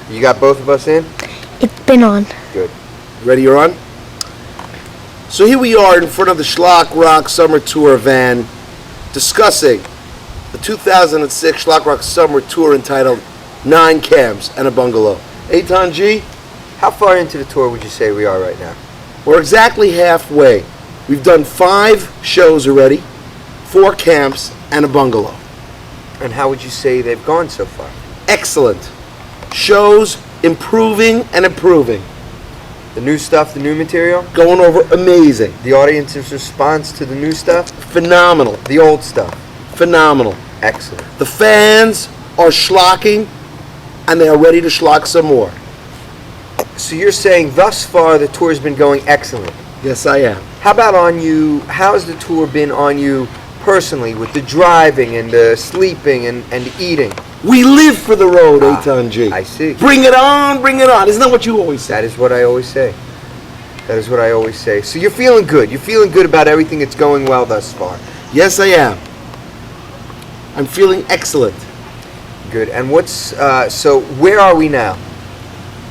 You got both of us in? It's been on. Good. Ready, you're on? So here we are in front of the Shlock Rock Summer Tour van discussing the 2006 Shlock Rock Summer Tour entitled 9 Camps and a Bungalow. Etan G, How far into the tour would you say we are right now? we're exactly halfway. We've done 5 shows already, 4 camps and a bungalow. And how would you say they've gone so far? Excellent. Shows improving and improving. The new stuff, the new material? Going over amazing. The audience's response to the new stuff? Phenomenal. The old stuff? Phenomenal. Excellent. The fans are schlocking and they are ready to schlock some more. So you're saying thus far the tour's been going excellent. Yes, I am. How about on you, how's the tour been on you personally with the driving and the sleeping and eating? We live for the road, Etan G. I see. Bring it on, bring it on. Isn't that what you always say? That is what I always say. That is what I always say. So you're feeling good. You're feeling good about everything that's going well thus far. Yes, I am. I'm feeling excellent. Good. And what's, so where are we now?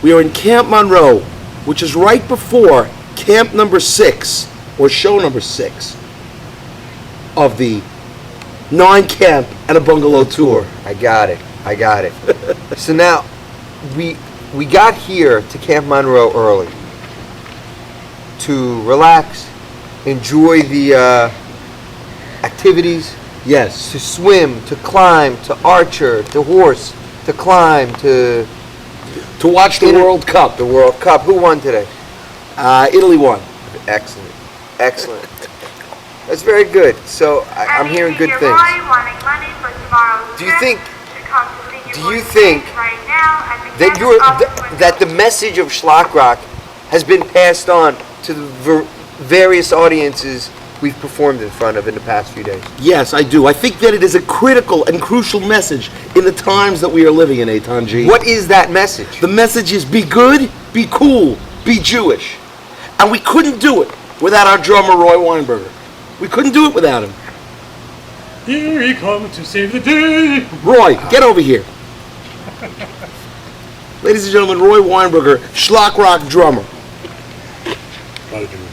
We are in Camp Monroe, which is right before camp number 6, or show number 6, of the 9 Camp and a Bungalow tour. I got it. I got it. So now, we got here to Camp Monroe early to relax, enjoy the activities, Yes. to swim, to climb, to archer, to horse, to climb, to To watch the World Cup. the World Cup. Who won today? Italy won. Excellent. Excellent. That's very good. So I'm hearing good things. Do you think that the message of Shlock Rock has been passed on to the various audiences we've performed in front of in the past few days? Yes, I do. I think that it is a critical and crucial message in the times that we are living in, Etan G. What is that message? The message is be good, be cool, be Jewish. And we couldn't do it without our drummer, Roy Weinberger. We couldn't do it without him. Here he comes to save the day. Roy, get over here. Ladies and gentlemen, Roy Weinberger, Shlock Rock drummer.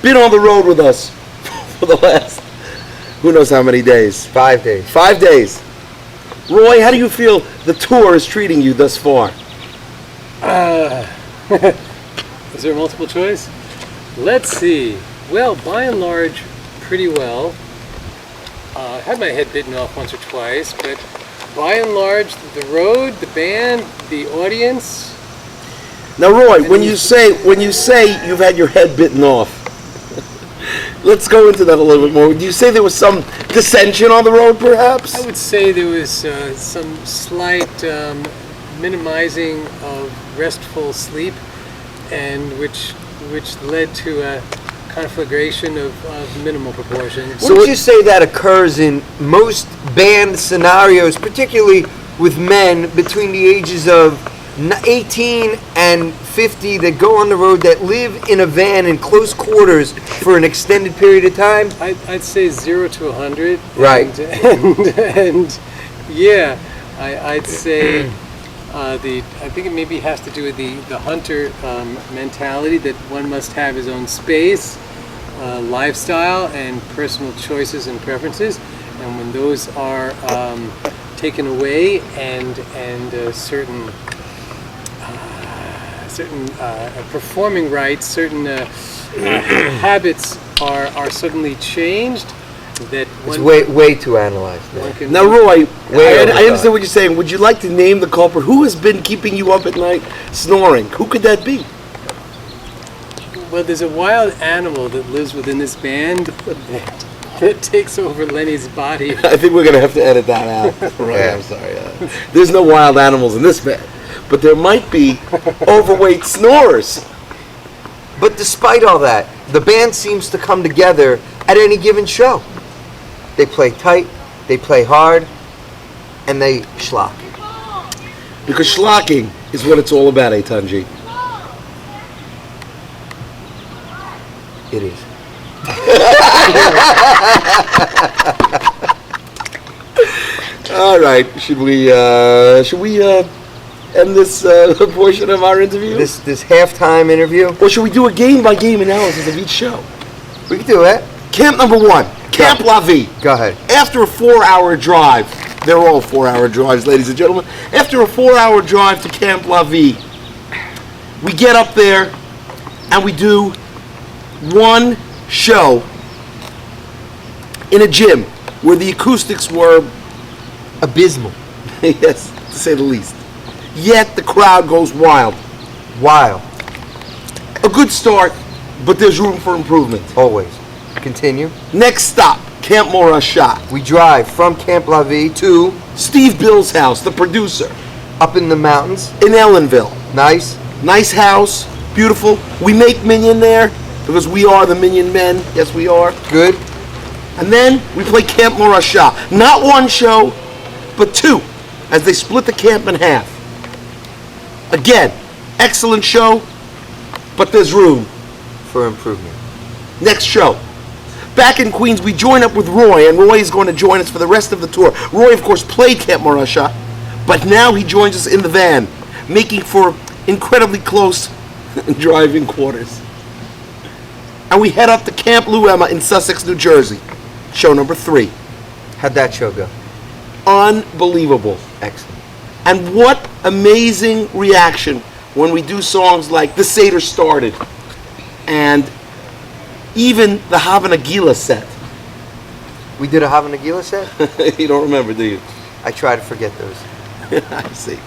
Been on the road with us for the last, who knows how many days. 5 days. 5 days. Roy, how do you feel the tour is treating you thus far? Is there a multiple choice? Let's see. Well, by and large, pretty well. Had my head bitten off once or twice, but by and large, the road, the band, the audience. Now, Roy, when you say you've had your head bitten off, let's go into that a little bit more. Do you say there was some dissension on the road, perhaps? I would say there was some slight minimizing of restful sleep, and which led to a conflagration of minimal proportions. Wouldn't you say that occurs in most band scenarios, particularly with men between the ages of 18 and 50 that go on the road, that live in a van in close quarters for an extended period of time? I'd say 0 to 100. Right. And yeah, I'd say I think it maybe has to do with the hunter mentality, that one must have his own space, lifestyle, and personal choices and preferences. And when those are taken away, and certain performing rights, certain habits are suddenly changed, that It's way too analyzed. Now, Roy, I overthought. understand what you're saying. Would you like to name the culprit? Who has been keeping you up at night snoring? Who could that be? Well, there's a wild animal that lives within this band that takes over Lenny's body. I think we're going to have to edit that out. Roy, Yeah. I'm sorry. There's no wild animals in this band. But there might be overweight snorers. But despite all that, the band seems to come together at any given show. They play tight, they play hard, and they schlock. Because schlocking is what it's all about, Etan G. It is. All right, should we end this portion of our interview? This halftime interview. Or should we do a game-by-game analysis of each show? We can do it. Camp number 1, Camp La Vie. Go ahead. After a 4-hour drive, they're all 4-hour drives, ladies and gentlemen. After a 4-hour drive to Camp La Vie, we get up there and we do one show in a gym where the acoustics were Abysmal. yes, to say the least. Yet the crowd goes wild. Wild. A good start, but there's room for improvement. Always. Continue. Next stop, Camp Monroe. We drive from Camp La Vie to Steve Bill's house, the producer, up in the mountains. in Ellenville. Nice. Nice house, beautiful. We make Minion there because we are the Minion Men. Yes, we are. Good. And then we play Camp Monroe. Not one show, but two, as they split the camp in half. Again, excellent show, but there's room. For improvement. Next show. Back in Queens, we join up with Roy, and Roy is going to join us for the rest of the tour. Roy, of course, played Camp Monroe, but now he joins us in the van, making for incredibly close driving quarters. And we head up to Camp Lou Emma in Sussex, New Jersey. Show number 3. How'd that show go? Unbelievable. Excellent. And what amazing reaction when we do songs like The Seder Started and even the Havana Gila set. We did a Havana Gila set? You don't remember, do you? I try to forget those. I see.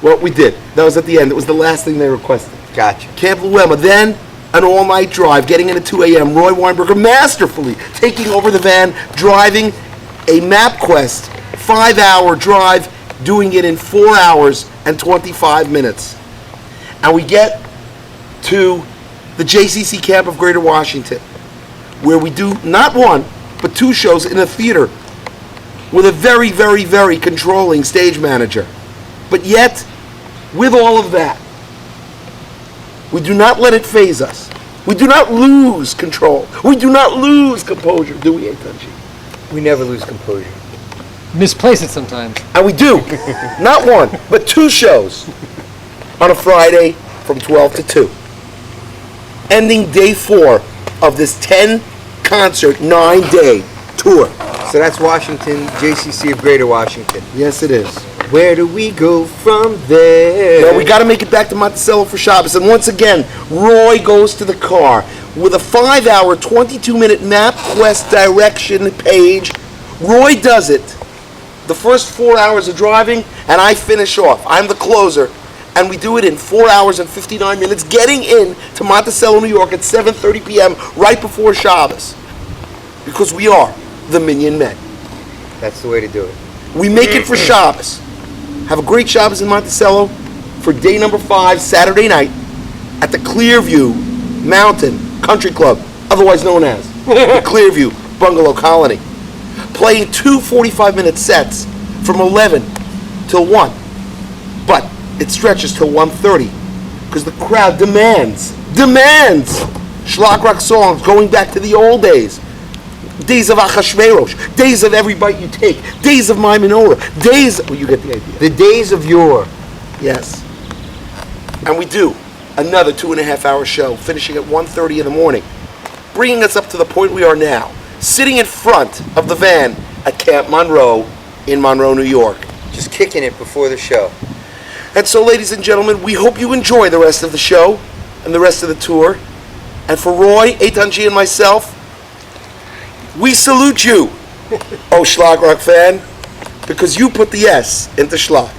Well, we did. That was at the end. It was the last thing they requested. Gotcha. Camp Lou Emma. Then an all-night drive, getting in at 2 a.m. Roy Weinberger masterfully taking over the van, driving a MapQuest 5-hour drive, doing it in 4 hours and 25 minutes. And we get to the JCC camp of Greater Washington, where we do not one, but 2 shows in a theater with a very, very, very controlling stage manager. But yet, with all of that, we do not let it faze us. We do not lose control. We do not lose composure, do we, Etan G? We never lose composure. Misplace it sometimes. And we do. Not one, but 2 shows on a Friday from 12 to 2. Ending day 4 of this 10-concert, 9-day tour. So that's Washington, JCC of Greater Washington. Yes, it is. Where do we go from there? Well, we got to make it back to Monticello for Shabbos. And once again, Roy goes to the car with a 5-hour, 22-minute MapQuest direction page. Roy does it. The first 4 hours of driving, and I finish off. I'm the closer. And we do it in 4 hours and 59 minutes, getting in to Monticello, New York at 7:30 p.m. right before Shabbos. Because we are the Minion Men. That's the way to do it. We make it for Shabbos. Have a great Shabbos in Monticello for day number 5, Saturday night, at the Clearview Mountain Country Club, otherwise known as the Clearview Bungalow Colony. Playing 2 45-minute sets from 11 till 1. But it stretches till 1:30 because the crowd demands Shlock Rock songs going back to the old days. Days of Achashverosh, days of Every Bite You Take, days of My Menorah, days... Well, you get the idea. The days of yore. Yes. And we do another 2.5-hour show, finishing at 1:30 in the morning, bringing us up to the point we are now, sitting in front of the van at Camp Monroe in Monroe, New York. Just kicking it before the show. And so, ladies and gentlemen, we hope you enjoy the rest of the show and the rest of the tour. And for Roy, Etan G, and myself, we salute you, oh Shlock Rock fan, because you put the S into Shlock.